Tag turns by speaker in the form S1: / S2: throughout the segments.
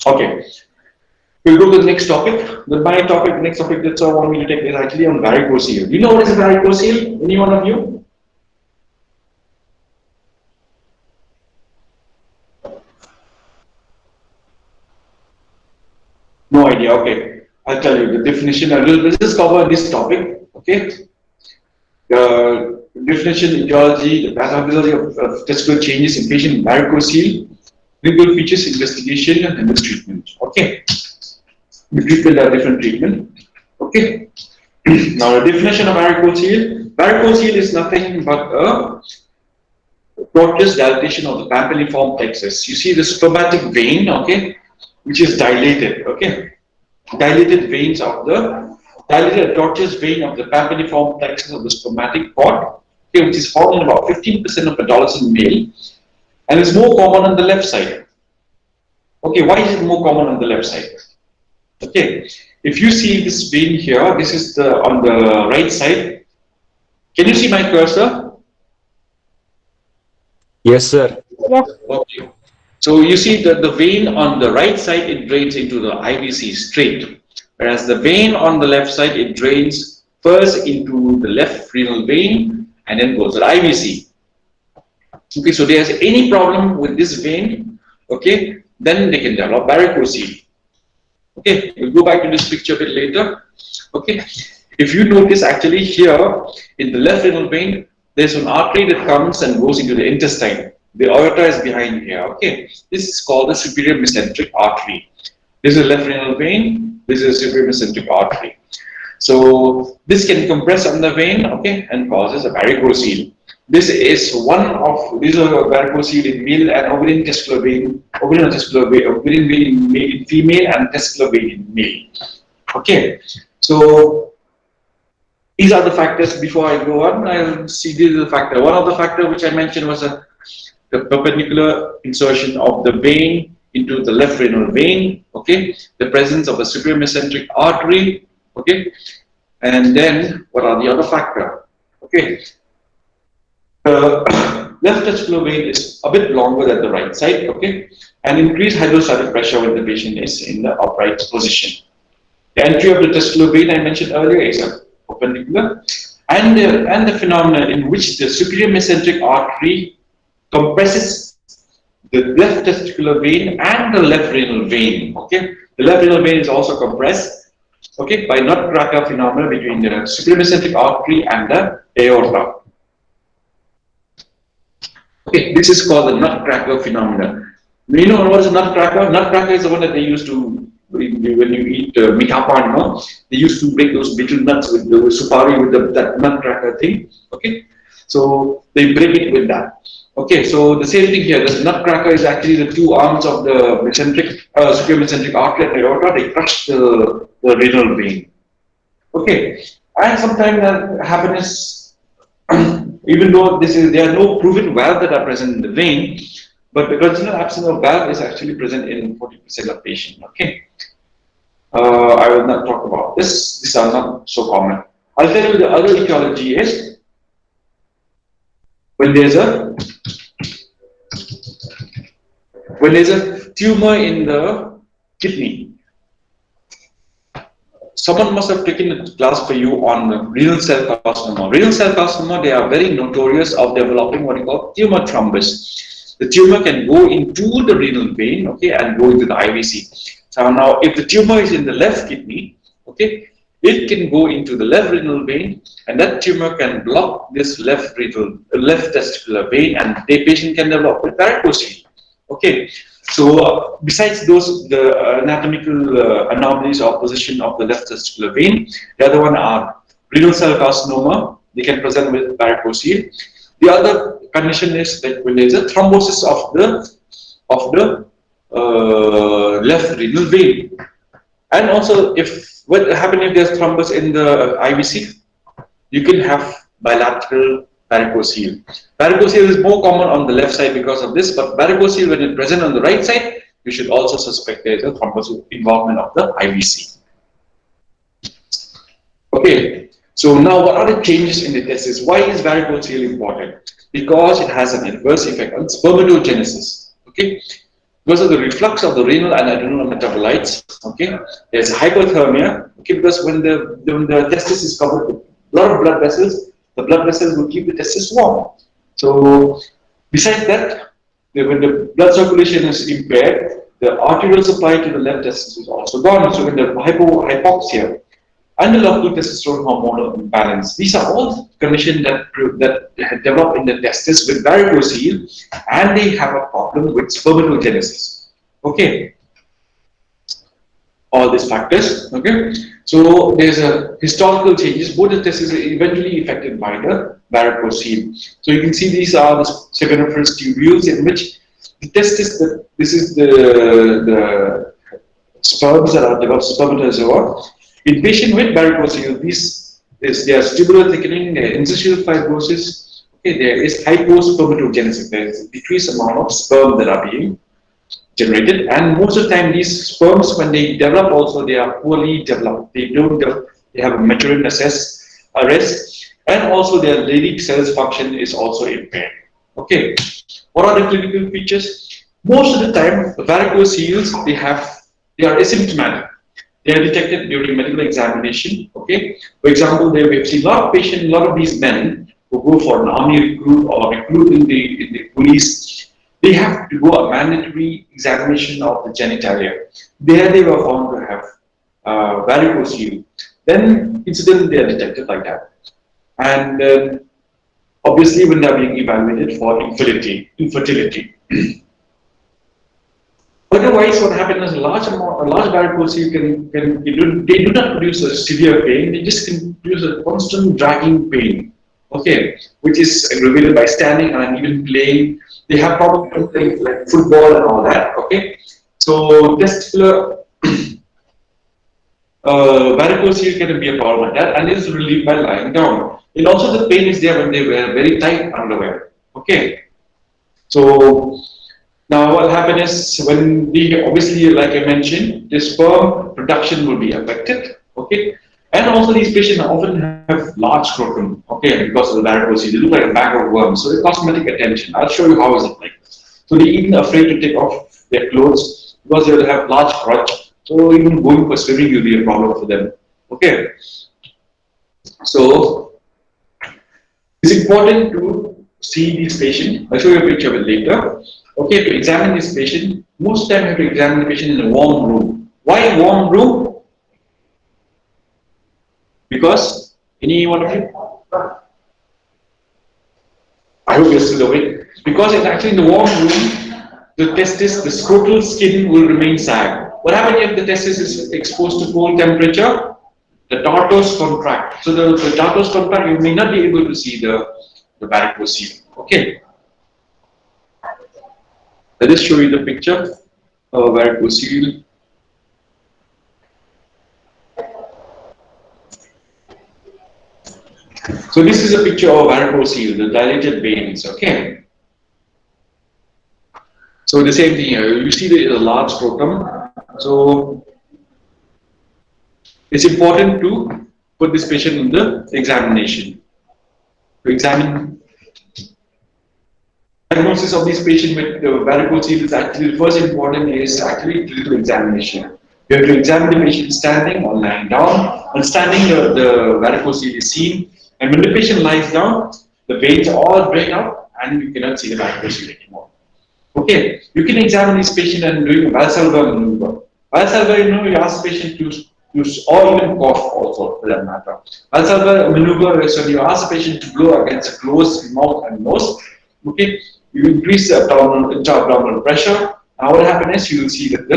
S1: Okay, we'll go to the next topic. Next topic that I want me to take is actually on varicocele. Do you know what is varicocele? Any one of you? No idea. Okay, I'll tell you the definition. We'll just cover this topic. Okay, the definition, etiology, the pathology of testicular changes in patient varicocele, clinical features, investigation, and the treatment. Okay, the treatment are different treatment. Okay, now the definition of varicocele. Varicocele is nothing but a tortuous dilatation of the pampiliform plexus. You see the spermatic vein, okay, which is dilated. Okay, dilated veins of the dilated tortuous vein of the pampiliform plexus of the spermatic cord, okay, which is found in about 15% of adolescent male, and is more common on the left side. Okay, why is it more common on the left side? Okay, if you see this vein here, this is the on the right side. Can you see my cursor?
S2: Yes, sir.
S3: Yes.
S1: Okay. So you see that the vein on the right side, it drains into the IVC straight, whereas the vein on the left side, it drains first into the left renal vein and then goes to the IVC. Okay, so there's any problem with this vein, okay, then they can develop varicocele. Okay, we'll go back to this picture a bit later. Okay, if you notice actually here in the left renal vein, there's an artery that comes and goes into the intestine. The aorta is behind here. Okay, this is called the superior mesenteric artery. This is a left renal vein. This is a superior mesenteric artery. So this can compress on the vein, okay, and causes a varicocele. This is one of these are varicocele in male and ovarian testicular vein, ovarian vein in female and testicular vein in male. Okay, so these are the factors. Before I go on, I'll see this is the factor. One of the factors which I mentioned was the perpendicular insertion of the vein into the left renal vein. Okay, the presence of a superior mesenteric artery. Okay, and then what are the other factors? Okay. Left testicular vein is a bit longer than the right side, okay, and increased hydrostatic pressure when the patient is in the upright position. The entry of the testicular vein I mentioned earlier is a perpendicular, and the phenomenon in which the superior mesenteric artery compresses the left testicular vein and the left renal vein. Okay, the left renal vein is also compressed, okay, by Nutcracker phenomena between the superior mesenteric artery and the aorta. Okay, this is called the Nutcracker phenomena. You know what is a Nutcracker? Nutcracker is the one that they used to, when you eat mikapan, no? They used to break those betel nuts with the supari with that Nutcracker thing. Okay, so they break it with that. Okay, so the same thing here. The Nutcracker is actually the two arms of the superior mesenteric artery and aorta. They crush the renal vein. Okay, and sometimes that happens. Even though there are no proven valves that are present in the vein, but the congenital absence of valve is actually present in 40% of patients. Okay, I will not talk about this. These are not so common. I'll tell you the other etiology is when there's a tumor in the kidney. Someone must have taken a class for you on renal cell carcinoma. Renal cell carcinoma, they are very notorious of developing what you call tumor thrombus. The tumor can go into the renal vein, okay, and go into the IVC. So now, if the tumor is in the left kidney, okay, it can go into the left renal vein, and that tumor can block this left testicular vein, and the patient can develop with varicocele. Okay. So besides the anatomical anomalies or position of the left testicular vein, the other one are renal cell carcinoma. They can present with varicocele. The other condition is that when there is a thrombosis of the left renal vein, and also what happens if there's thrombus in the IVC, you can have bilateral varicocele. Varicocele is more common on the left side because of this, but varicocele, when it's present on the right side, you should also suspect there is a thrombus involvement of the IVC. Okay, so now what are the changes in the testes? Why is varicocele important? Because it has an adverse effect on spermatogenesis. Okay, because of the reflux of the renal and adrenal metabolites. Okay, there's hypothermia. Okay, because when the testis is covered with a lot of blood vessels, the blood vessels will keep the testis warm. So besides that, when the blood circulation is impaired, the arterial supply to the left testis is also gone. So when the hypoxia and the local testosterone hormonal imbalance, these are all conditions that develop in the testis with varicocele, and they have a problem with spermatogenesis. Okay, all these factors. Okay, so there's a historical changes. Both the testes are eventually affected by the varicocele. So you can see these are the seminiferous tubules in which the testis. This is the sperms that are developed spermatozoa. In patient with varicocele, there is tubular thickening, there is interstitial fibrosis. Okay, there is hypospermatogenesis. There is a decreased amount of sperm that are being generated, and most of the time these sperms, when they develop, also they are poorly developed. They don't develop, they have a maturing arrest, and also their Leydig cells function is also impaired. Okay, what are the clinical features? Most of the time, varicoceles they are asymptomatic. They are detected during medical examination. Okay, for example, we have seen a lot of patients, a lot of these men who go for an army recruit or recruit in the police. They have to go a mandatory examination of the genitalia. There they were found to have varicocele. Then incidentally they are detected like that. And obviously when they are being evaluated for infertility. Otherwise, what happens is a large varicocele they do not produce a severe pain. They just can produce a constant dragging pain. Okay, which is aggravated by standing and even playing. They have problems playing like football and all that. Okay, so testicular varicocele can be a problem like that, and it is relieved by lying down. And also the pain is there when they wear very tight underwear. Okay, so now what happens is when obviously, like I mentioned, the sperm production will be affected. Okay, and also these patients often have large scrotum. Okay, because of the varicocele, they look like a bag of worms. So the cosmetic attention. I'll show you how is it like. So they're even afraid to take off their clothes because they will have large crotch. So even going for swimming will be a problem for them. Okay, so it's important to see these patients. I'll show you a picture of it later. Okay, to examine this patient, most time you have to examine the patient in a warm room. Why warm room? Because any one of you? I hope you're still awake. Because it's actually in the warm room, the testis, the scrotal skin will remain sag. What happens if the testis is exposed to cold temperature? The tartars contract. So the tartars contract, you may not be able to see the varicocele. Okay. Let us show you the picture of varicocele. So this is a picture of varicocele, the dilated veins. Okay. So the same thing here. You see the large scrotum. So it's important to put this patient in the examination. To examine diagnosis of this patient with varicocele is actually the first important is actually clinical examination. You have to examine the patient standing or lying down. On standing, the varicocele is seen, and when the patient lies down, the veins all drain out, and you cannot see the varicocele anymore. Okay, you can examine this patient and doing a Valsalva maneuver. Valsalva, you ask the patient to use, or even cough also for that matter. Valsalva maneuver is when you ask the patient to blow against a closed mouth and nose. Okay, you increase the intra-abdominal pressure. Now what happens is you will see that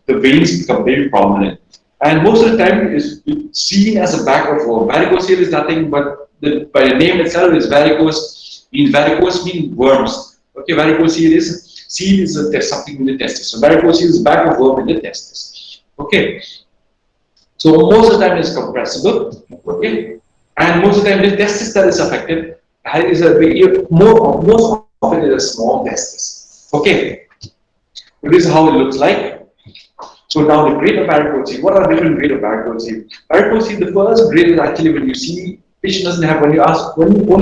S1: the veins become very prominent. And most of the time it's seen as a back of war. Varicocele is nothing but by the name itself is varicose. Varicose means worms. Okay, varicocele is something in the testis. So varicocele is back of worm in the testis. Okay. So most of the time it's compressible. Okay, and most of the time the testis that is affected is most often is a small testis. Okay, so this is how it looks like. So now the grade of varicocele. What are different grades of varicocele? Varicocele, the first grade is actually when you see patient doesn't have only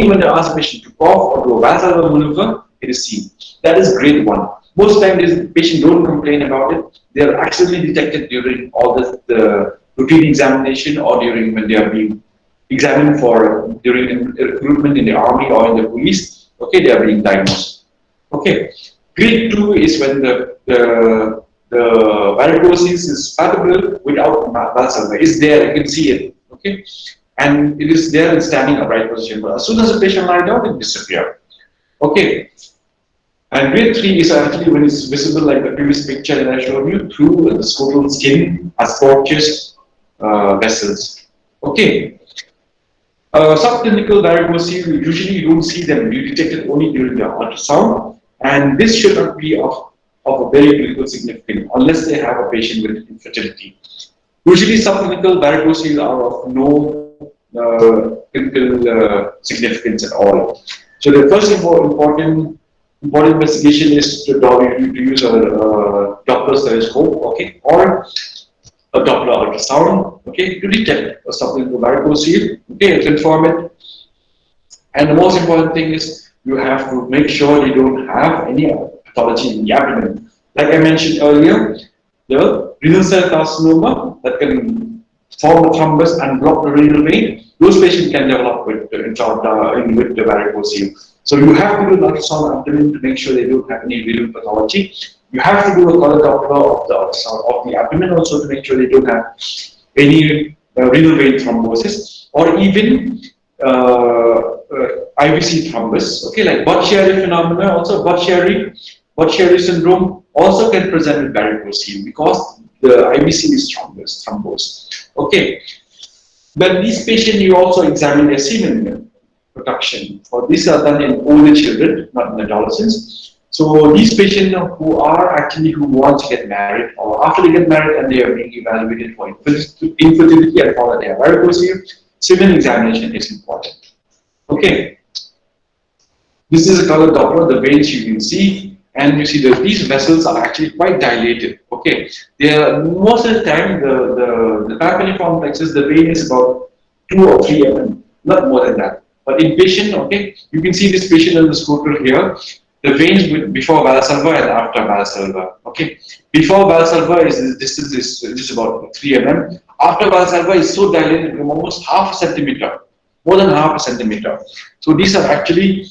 S1: when you ask the patient to cough or do a Valsalva maneuver, it is seen. That is grade 1. Most times the patient don't complain about it. They are accidentally detected during all the routine examination or during when they are being examined for during recruitment in the army or in the police. Okay, they are being diagnosed. Okay, grade 2 is when the varicoses is palpable without valsalva. It's there, you can see it. Okay, and it is there in standing upright position. But as soon as the patient lies down, it disappears. Okay, and grade 3 is actually when it's visible, like the previous picture that I showed you, through the scrotal skin as porous vessels. Okay. Subclinical varicocele, usually you don't see them, you detect it only during the ultrasound, and this should not be of a very clinical significance unless they have a patient with infertility. Usually, subclinical varicocele are of no clinical significance at all. So, the first important investigation is to use a Doppler stethoscope, okay, or a Doppler ultrasound, okay, to detect a subclinical varicocele, okay, confirm it. And the most important thing is you have to make sure you don't have any pathology in the abdomen. Like I mentioned earlier, the renal cell carcinoma that can form a thrombus and block the renal vein, those patients can develop with the varicocele. So you have to do an ultrasound abdomen to make sure they don't have any renal pathology. You have to do a color Doppler of the ultrasound of the abdomen also to make sure they don't have any renal vein thrombosis or even IVC thrombus. Okay, like Budd-Chiari phenomena, also Budd-Chiari syndrome also can present with varicocele because the IVC is thrombosed. Okay, but these patients you also examine their semen production. For these are done in older children, not in adolescents. So these patients who want to get married, or after they get married and they are being evaluated for infertility and found that they have varicocele, semen examination is important. Okay, this is a color Doppler. The veins you can see, and you see that these vessels are actually quite dilated. Okay, they are most of the time the tympaniform plexus, the vein is about 2 or 3 mm, not more than that. But in patient, okay, you can see this patient in the scrotal here. The veins before valsalva and after valsalva. Okay, before valsalva is the distance is just about 3 mm. After valsalva is so dilated from almost half a centimeter, more than half a centimeter. So these are actually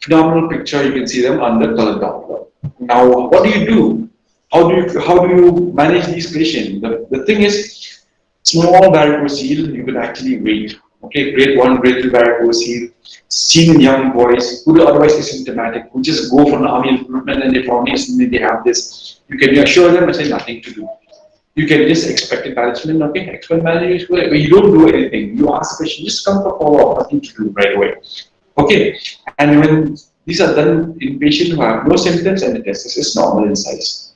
S1: phenomenal picture. You can see them under color Doppler. Now, what do you do? How do you manage these patients? The thing is, small varicocele you can actually wait. Okay, grade 1, grade 2 varicocele, seen in young boys who are otherwise asymptomatic, who just go for an army recruitment and they probably they have this. You can assure them and say nothing to do. You can just expect management, okay? Expect management, you don't do anything. You ask the patient, just come for follow-up, nothing to do right away. Okay, and when these are done in patients who have no symptoms and the testis is normal in size.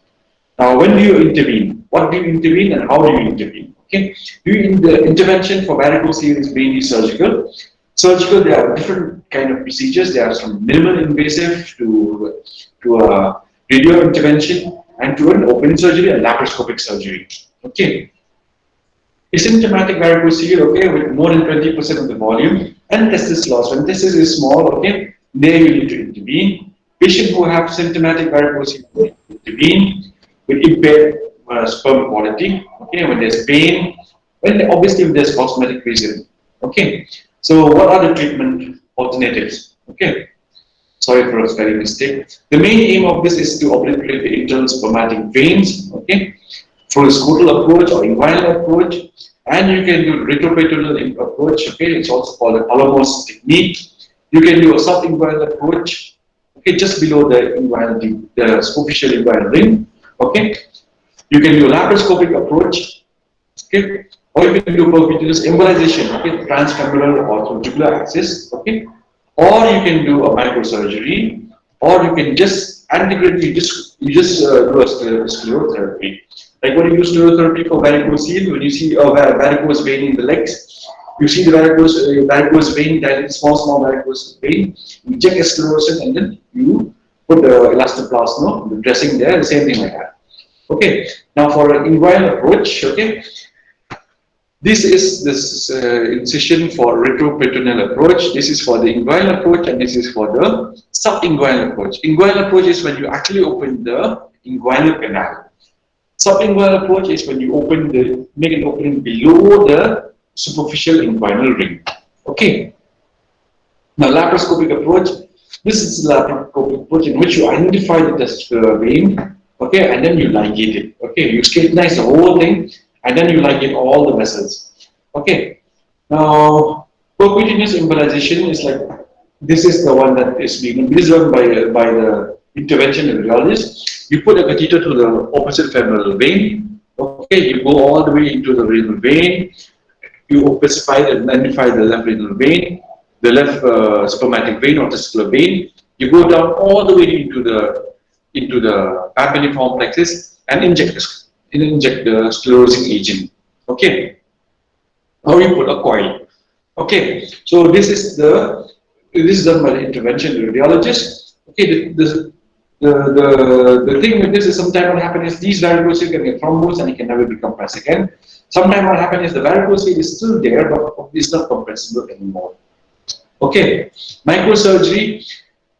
S1: Now, when do you intervene? What do you intervene and how do you intervene? Okay, the intervention for varicocele is mainly surgical. Surgical, there are different kind of procedures. There are from minimal invasive to a radio intervention and to an open surgery and laparoscopic surgery. Okay. Asymptomatic varicocele, okay, with more than 20% of the volume and testis loss. When testis is small, okay, there you need to intervene. Patients who have symptomatic varicocele need to intervene with impaired sperm quality, okay, when there's pain, when obviously if there's cosmetic reason, okay. So what are the treatment alternatives? Okay, sorry for a spelling mistake. The main aim of this is to obliterate the internal spermatic veins, okay, through a scrotal approach or inguinal approach, and you can do retroperitoneal approach, okay, it's also called the Palomos technique. You can do a subinguinal approach, okay, just below the inguinal, the superficial inguinal ring, okay. You can do a laparoscopic approach, okay, or you can do percutaneous embolization, okay, transfemoral or through jugular axis, okay, or you can do a microsurgery, or you can just antegrade, you just do a sclerotherapy. Like when you use sclerotherapy for varicocele, when you see a varicose vein in the legs, you see the varicose vein, that is small varicose vein, you check a sclerosis and then you put the elastoplast, the dressing there, the same thing like that. Okay, now for an inguinal approach, okay, This is this incision for retroperitoneal approach. This is for the inguinal approach, and this is for the subinguinal approach. Inguinal approach is when you actually open the inguinal canal. Subinguinal approach is when you make an opening below the superficial inguinal ring. Okay. Now, laparoscopic approach. This is the laparoscopic approach in which you identify the testicular vein, okay, and then you ligate it. Okay, you scrutinize the whole thing, and then you ligate all the vessels. Okay. Now, percutaneous embolization is like this is the one that is being done by the intervention radiologist. You put a catheter to the opposite femoral vein. Okay, you go all the way into the renal vein. You specify and identify the left renal vein, the left spermatic vein or testicular vein. You go down all the way into the pampiniform plexus and inject the sclerosing agent. Okay. Or you put a coil. Okay. So this is done by the intervention radiologist. Okay. The thing with this is sometimes what happens is these varicocele can get thrombosed and it can never be compressed again. Sometimes what happens is the varicocele is still there, but it's not compressible anymore. Okay, microsurgery,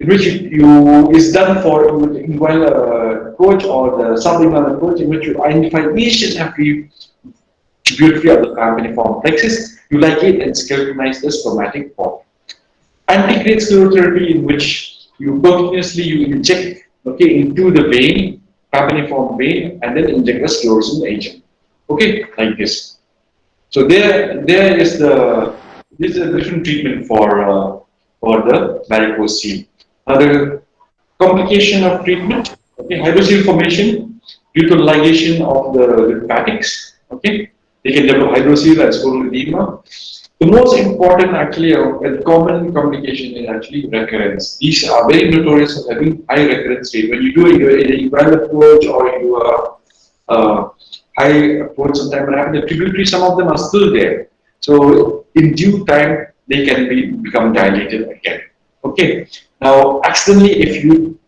S1: in which is done for the inguinal approach or the subinguinal approach, in which you identify each and every tributary of the pampiniform plexus, you ligate and sclerotinize the spermatic port. Antegrade sclerotherapy, in which you percutaneously inject into the vein, pampiniform vein, and then inject a sclerosing agent. Okay, like this. So this is a different treatment for the varicocele. The complication of treatment, okay, hydrocele formation due to ligation of the lymphatics. Okay, they can develop hydrocele and scleral edema. The most important, actually, and common complication is actually recurrence. These are very notorious for having high recurrence rate. When you do an inguinal approach or you do a high approach, sometimes what happens, the tributary, some of them are still there. So in due time, they can become dilated again. Okay. Now, accidentally,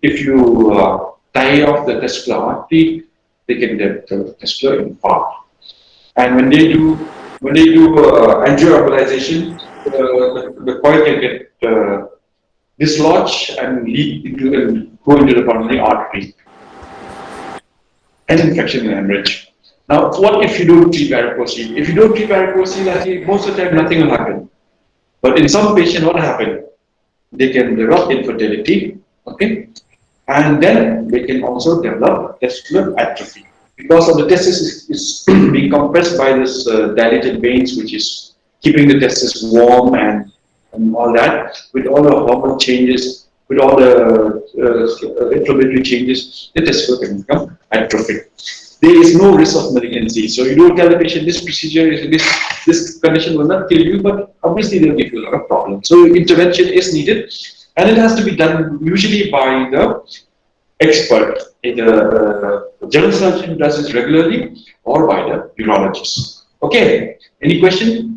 S1: if you tie off the testicular artery, they can get testicular infarct. And when they do angioembolization, the coil can get dislodged and go into the pulmonary artery, and infection and hemorrhage. Now, what if you don't treat varicocele? If you don't treat varicocele, actually, most of the time nothing will happen. But in some patients, what happens? They can develop infertility, okay, and then they can also develop testicular atrophy because of the testis is being compressed by this dilated veins, which is keeping the testis warm and all that. With all the hormone changes, with all the inflammatory changes, the testicle can become atrophic. There is no risk of malignancy. So you don't tell the patient this procedure, this condition will not kill you, but obviously they'll give you a lot of problems. So intervention is needed, and it has to be done usually by the expert. The general surgeon does it regularly, or by the urologist. Okay. Any question?